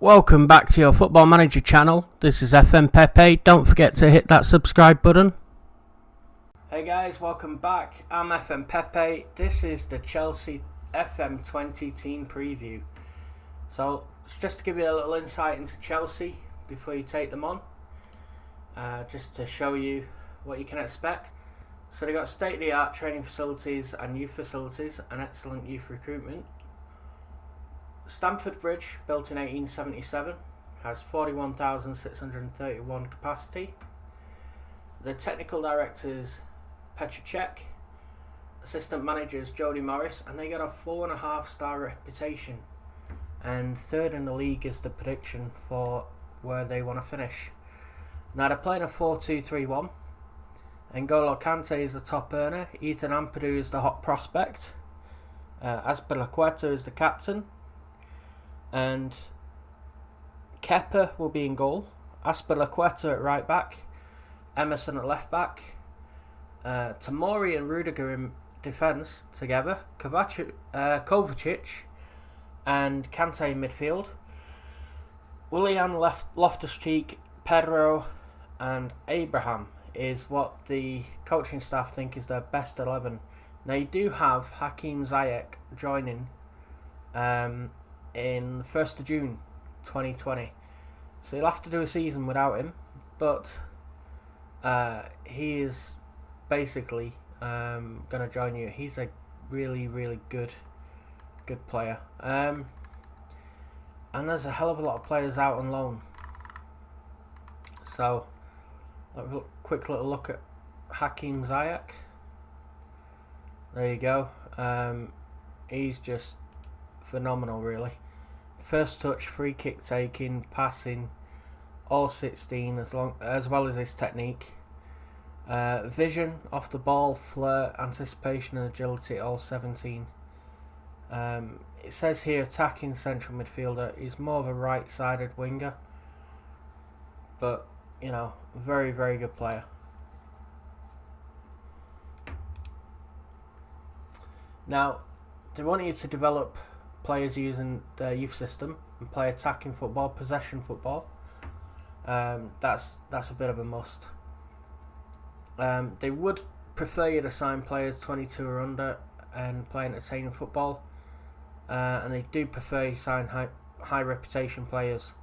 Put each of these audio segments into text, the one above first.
Welcome back to your Football Manager channel. This is fmpepe. Don't forget to hit that subscribe button. Hey guys, welcome back. I'm fmpepe. This is the Chelsea FM20 team preview. So, just to give you a little insight into Chelsea before you take them on, just to show you what you can expect. So they've got state-of-the-art training facilities and youth facilities and excellent youth recruitment. Stamford Bridge, built in 1877, has 41,631 capacity. The technical directors Petr Cech, assistant managers Jody Morris, and they got a 4.5-star reputation. And third in the league is the prediction for where they want to finish. Now they're playing a 4-2-3-1. N'Golo Kante is the top earner. Ethan Ampadu is the hot prospect. Azpilicueta is the captain. And Pepe will be in goal. Azpilicueta at right back. Emerson at left back. Tomori and Rudiger in defence together. Kovacic and Kante in midfield. Willian Loftus-Cheek, Pedro and Abraham is what the coaching staff think is their best 11. Now you do have Hakim Ziyech joining in 1st of June 2020, so you'll have to do a season without him, but he is basically going to join you. He's a really good player, and there's a hell of a lot of players out on loan. So have a quick little look at Hakim Ziyech. There you go. He's just phenomenal, really. First touch, free kick taking, passing, all 16, as well as his technique. Vision, off the ball, flair, anticipation and agility, all 17. It says here attacking central midfielder. He's more of a right-sided winger, but you know, very good player. Now, they want you to develop players using their youth system and play attacking football, possession football. That's a bit of a must. They would prefer you to sign players 22 or under and play entertaining football, and they do prefer you sign high reputation players.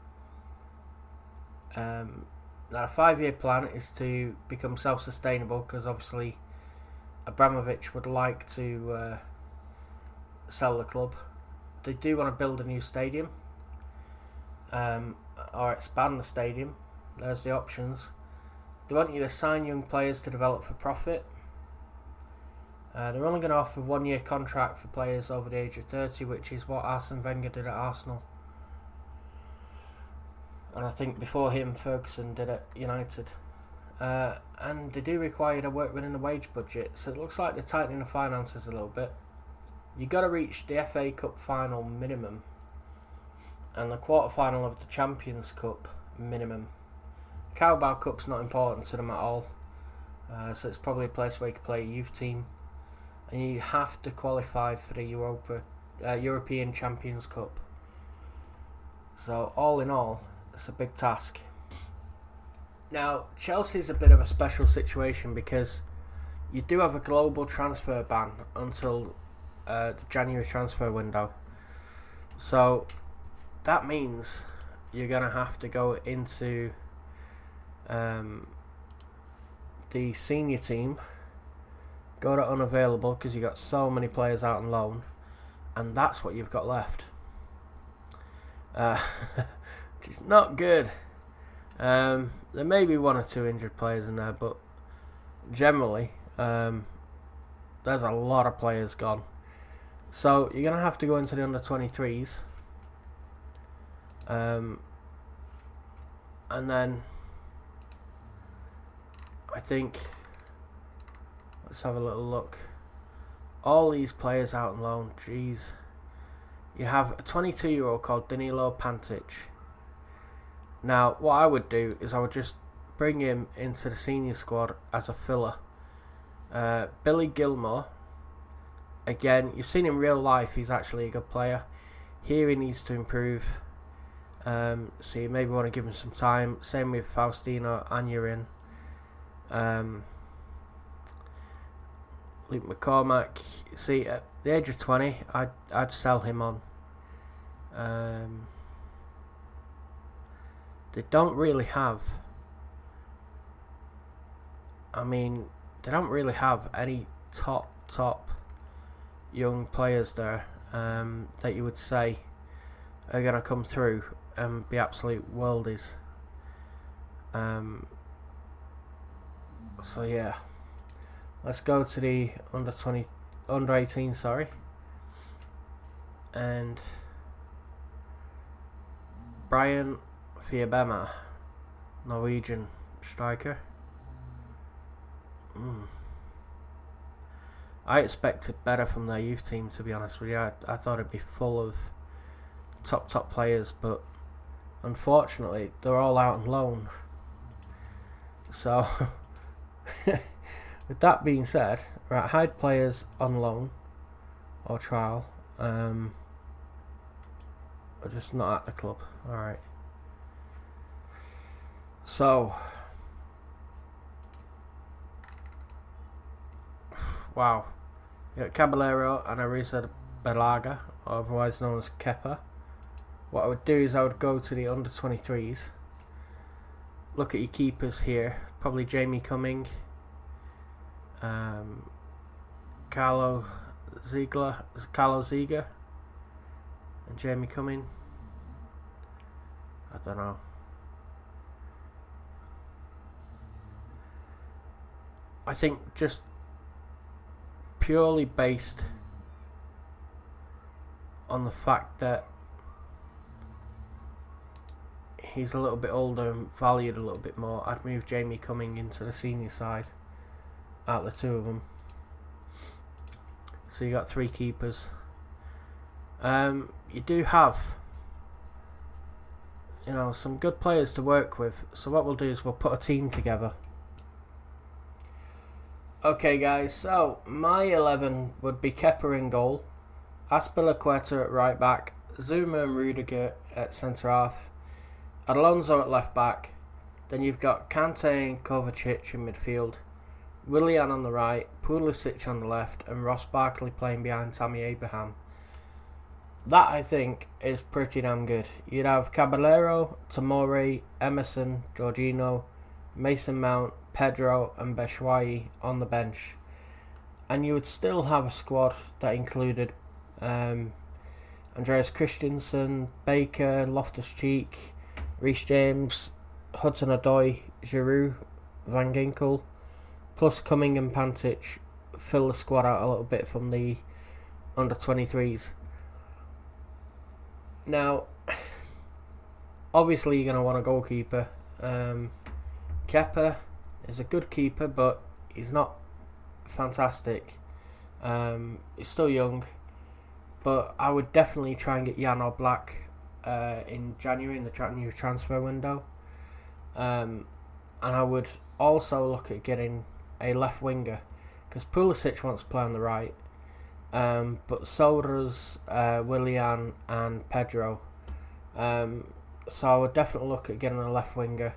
Now a 5-year plan is to become self-sustainable, because obviously Abramovich would like to sell the club. They do want to build a new stadium, or expand the stadium. There's the options. They want you to sign young players to develop for profit. They're only going to offer a 1-year contract for players over the age of 30, which is what Arsene Wenger did at Arsenal. And I think before him, Ferguson did at United. And they do require you to work within the wage budget, so it looks like they're tightening the finances a little bit. You've got to reach the FA Cup final minimum and the quarter-final of the Champions Cup minimum. Carabao Cup's not important to them at all, so it's probably a place where you can play a youth team. And you have to qualify for the European Champions Cup. So all in all, it's a big task. Now, Chelsea's a bit of a special situation because you do have a global transfer ban until the January transfer window. So that means you're going to have to go into the senior team, go to unavailable because you've got so many players out on loan, and that's what you've got left. Which is not good. There may be 1 or 2 injured players in there, but generally there's a lot of players gone. So you're going to have to go into the under-23s, and then I think, let's have a little look. All these players out on loan, jeez. You have a 22-year-old called Danilo Pantic. Now, what I would do is I would just bring him into the senior squad as a filler. Billy Gilmore, again, you've seen in real life, he's actually a good player. Here he needs to improve. So you maybe want to give him some time. Same with Faustino Aneurin. Luke McCormack. See, at the age of 20, I'd sell him on. They don't really have. They don't really have any top young players there that you would say are going to come through and be absolute worldies. So yeah, let's go to the under 18, and Brian Fiabema, Norwegian striker. I expected better from their youth team, to be honest with you. I thought it'd be full of top players, but unfortunately they're all out on loan. So with that being said, right, hide players on loan or trial, or just not at the club. Alright, so wow, you got Caballero and Arisa Belaga, otherwise known as Kepa. What I would do is I would go to the under 23s, look at your keepers here, probably Jamie Cumming, Carlo Ziegler, and Jamie Cumming. I don't know. I think just purely based on the fact that he's a little bit older and valued a little bit more, I'd move Jamie Cumming into the senior side out of the two of them. So you got 3 keepers. You do have, some good players to work with. So what we'll do is we'll put a team together. Okay guys, so my 11 would be Kepa in goal, Azpilicueta at right back, Zuma and Rudiger at centre half, Alonso at left back, then you've got Kante and Kovacic in midfield, Willian on the right, Pulisic on the left, and Ross Barkley playing behind Tammy Abraham. That, I think, is pretty damn good. You'd have Caballero, Tomori, Emerson, Jorginho, Mason Mount, Pedro and Batshuayi on the bench, and you would still have a squad that included Andreas Christensen, Baker, Loftus-Cheek, Reece James, Hudson-Odoi, Giroud, Van Ginkel, plus Cumming and Pantic fill the squad out a little bit from the under 23s. Now, obviously you're going to want a goalkeeper. Kepa is a good keeper, but he's not fantastic. He's still young, but I would definitely try and get Jan Oblak in January in the new transfer window. And I would also look at getting a left winger, because Pulisic wants to play on the right, but so does Willian and Pedro. So I would definitely look at getting a left winger.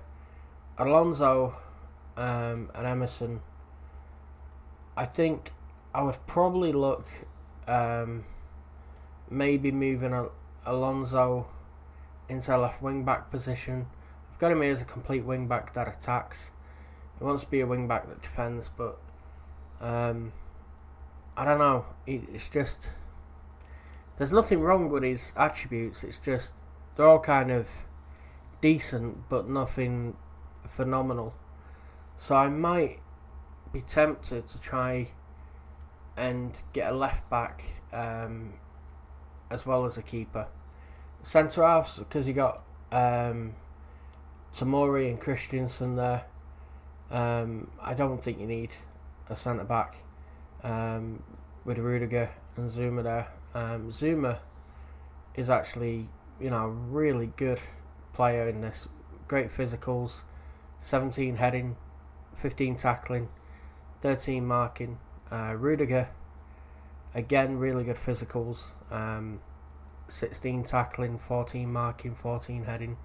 Alonso and Emerson, I think I would probably look maybe moving Alonso into a left wing back position. I've got him here as a complete wing back that attacks. He wants to be a wing back that defends, but I don't know. It's just, there's nothing wrong with his attributes. It's just they're all kind of decent, but nothing phenomenal. So I might be tempted to try and get a left back as well as a keeper. Centre halves, because you got Tomori and Christensen there. I don't think you need a centre back with Rudiger and Zuma there. Zuma is actually, a really good player in this. Great physicals, 17 heading, 15 tackling, 13 marking. Rudiger, again, really good physicals, 16 tackling, 14 marking, 14 heading.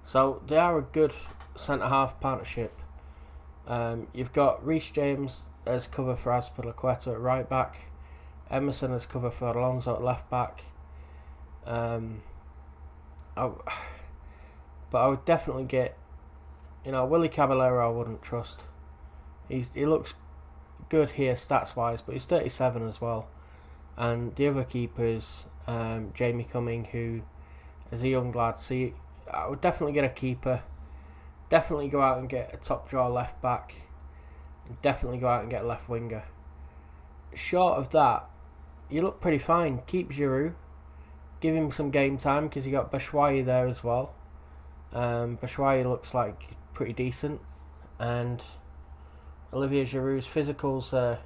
So they are a good centre-half partnership. You've got Reece James as cover for Azpilicueta at right back, Emerson as cover for Alonso at left back. But I would definitely get, Willy Caballero I wouldn't trust. He looks good here stats wise, but he's 37 as well. And the other keepers, Jamie Cumming, who is a young lad. So I would definitely get a keeper. Definitely go out and get a top draw left back. And definitely go out and get a left winger. Short of that, you look pretty fine. Keep Giroud. Give him some game time because you got Batshuayi there as well. Batshuayi looks like pretty decent. And Olivier Giroud's physicals are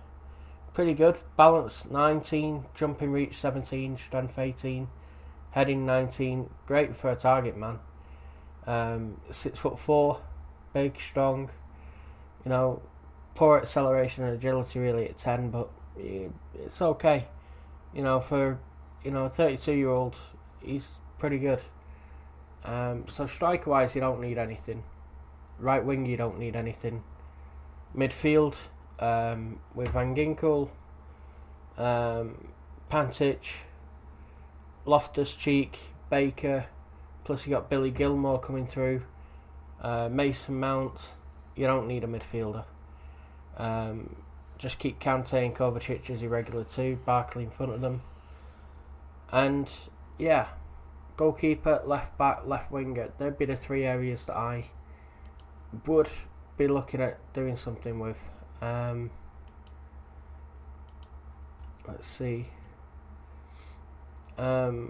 pretty good. Balance 19, jumping reach 17, strength 18, heading 19. Great for a target man. 6'4", big, strong. Poor acceleration and agility really at 10, but it's okay. For a 32-year-old, he's pretty good. So striker wise, you don't need anything. Right wing, you don't need anything. Midfield, with Van Ginkel, Pantic, Loftus-Cheek, Baker, plus you got Billy Gilmore coming through, Mason Mount. You don't need a midfielder. Just keep Kante and Kovacic as your regular two, Barkley in front of them. And yeah, goalkeeper, left back, left winger, they'd be the three areas that I would be looking at doing something with. Let's see. Got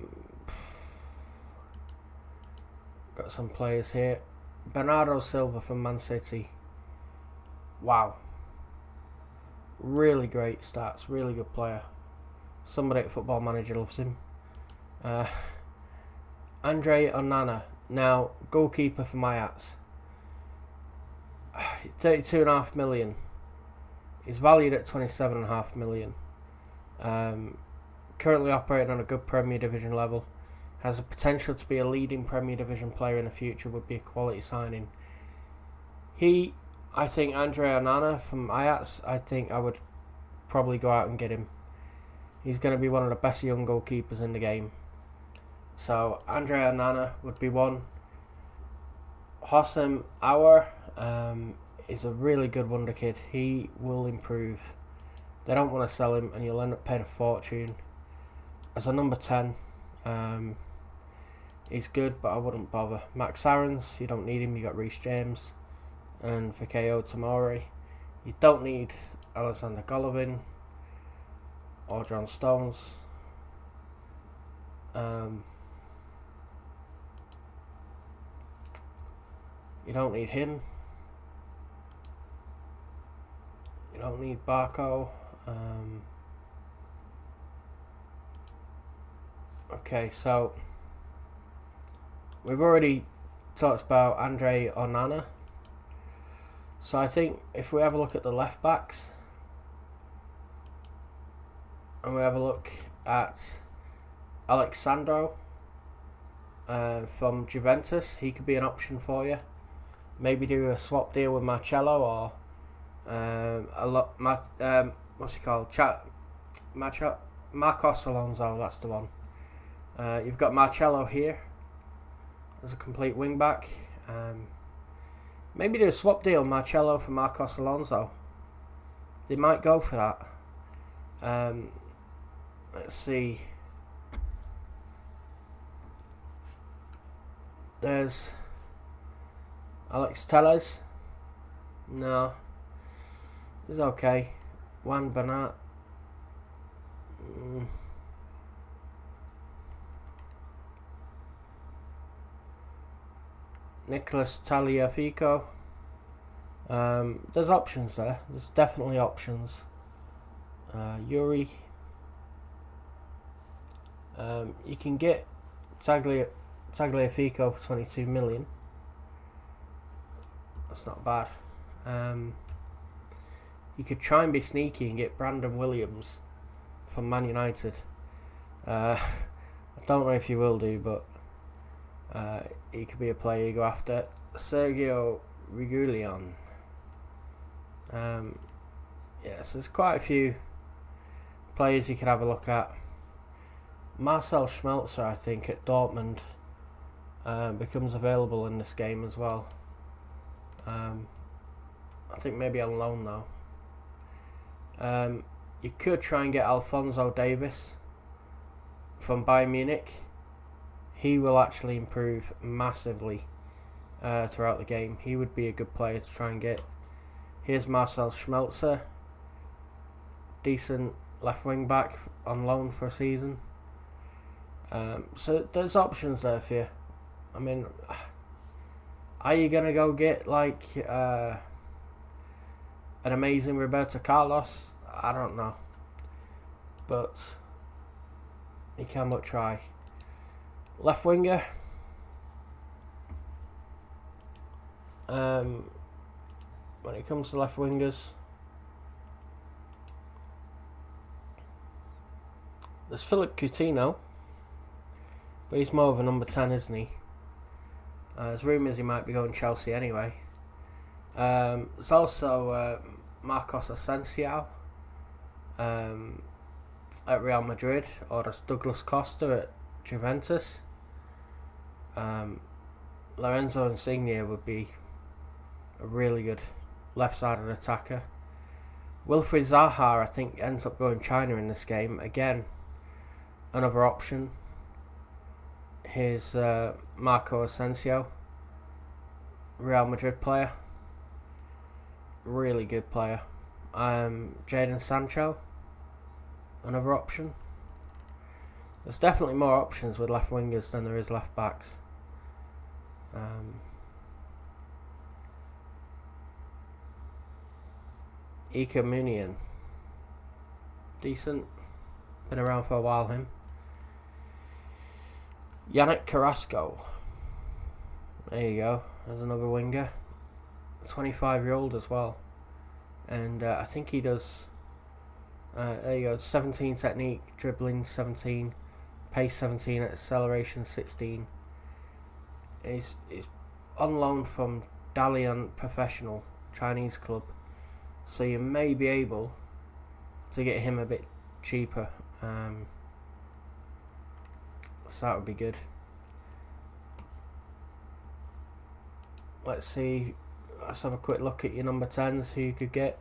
some players here. Bernardo Silva from Man City. Wow. Really great stats. Really good player. Somebody at Football Manager loves him. Andre Onana. Now, goalkeeper for Ajax. 32.5 million. He's valued at 27.5 million. Currently operating on a good Premier Division level. Has the potential to be a leading Premier Division player in the future. Would be a quality signing. I think Andre Onana from Ajax, I think I would probably go out and get him. He's going to be one of the best young goalkeepers in the game. So Andre Onana would be one. Hossam Aouar is a really good wonder kid. He will improve. They don't want to sell him and you'll end up paying a fortune. As a number 10, he's good, but I wouldn't bother. Max Aarons, you don't need him. You got Reece James and Fikayo Tomori. You don't need Alexander Golovin or John Stones. You don't need him. You don't need Barco. Okay, so we've already talked about Andre Onana. So I think if we have a look at the left backs and we have a look at Alexandro from Juventus, he could be an option for you. Maybe do a swap deal with Marcelo or what's he called? Marcos Alonso, that's the one. You've got Marcelo here as a complete wing back. Maybe do a swap deal, Marcelo for Marcos Alonso. They might go for that. Let's see. There's Alex Telles. No. He's okay. Juan Bernat. Nicholas Tagliafico. There's options there. There's definitely options. Yuri. You can get Tagliafico for 22 million. That's not bad. You could try and be sneaky and get Brandon Williams from Man United. I don't know if you will do, but he could be a player you go after. Sergio Reguilon. Yes, there's quite a few players you could have a look at. Marcel Schmelzer, I think, at Dortmund becomes available in this game as well. I think maybe on loan though. You could try and get Alphonso Davies from Bayern Munich. He will actually improve massively throughout the game. He would be a good player to try and get. Here's Marcel Schmelzer, decent left wing back on loan for a season. So there's options there for you. I mean, are you gonna go get like an amazing Roberto Carlos? I don't know, but you can but try. Left winger. When it comes to left wingers, there's Philip Coutinho, but he's more of a number 10, isn't he? There's rumours he might be going Chelsea anyway. There's also Marcos Asensio at Real Madrid, or there's Douglas Costa at Juventus. Lorenzo Insigne would be a really good left-sided attacker. Wilfried Zaha, I think, ends up going China in this game. Again, another option. Here's Marco Asensio, Real Madrid player. Really good player. Jadon Sancho, another option. There's definitely more options with left wingers than there is left backs. Ika Munian, decent, been around for a while him. Yannick Carrasco, there you go, there's another winger, 25-year-old as well, and I think he does, there you go, 17 technique, dribbling 17, pace 17, acceleration 16. He's on loan from Dalian Professional Chinese club, so you may be able to get him a bit cheaper. So that would be good. Let's see. Let's have a quick look at your number 10s. Who you could get?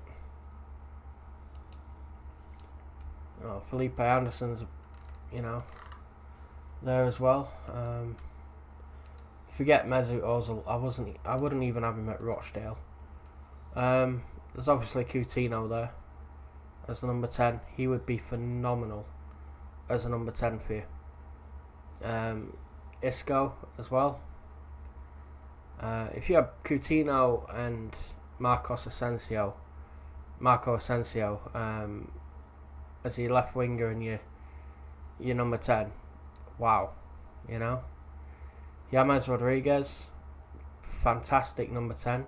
Oh, Felipe Anderson's, there as well. Forget Mesut Ozil. I wouldn't even have him at Rochdale. There's obviously Coutinho there as the number 10. He would be phenomenal as a number 10 for you. Isco as well. If you have Coutinho and Marco Asensio as your left winger and your number 10, wow, James Rodriguez, fantastic number 10.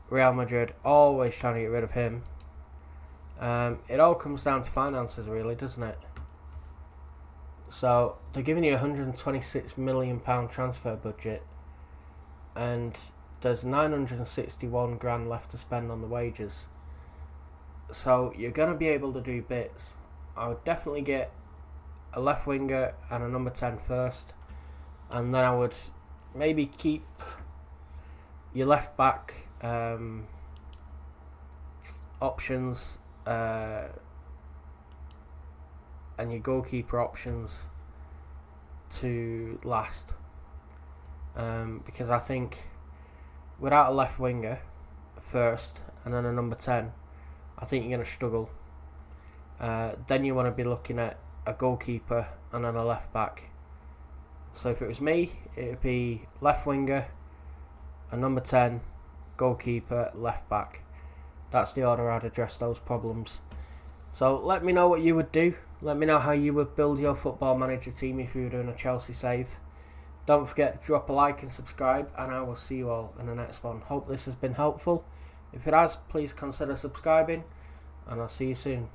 Real Madrid always trying to get rid of him. It all comes down to finances, really, doesn't it? So they're giving you £126 million transfer budget, and there's 961 grand left to spend on the wages. So you're going to be able to do bits. I would definitely get a left winger and a number 10 first, and then I would maybe keep your left back options and your goalkeeper options to last, because I think without a left winger first and then a number 10, I think you're going to struggle. Then you want to be looking at a goalkeeper and then a left back. So if it was me, it would be left winger, a number 10, goalkeeper, left back. That's the order I'd address those problems. So let me know what you would do. Let me know how you would build your football manager team if you were doing a Chelsea save. Don't forget to drop a like and subscribe, and I will see you all in the next one. Hope this has been helpful. If it has, please consider subscribing, and I'll see you soon.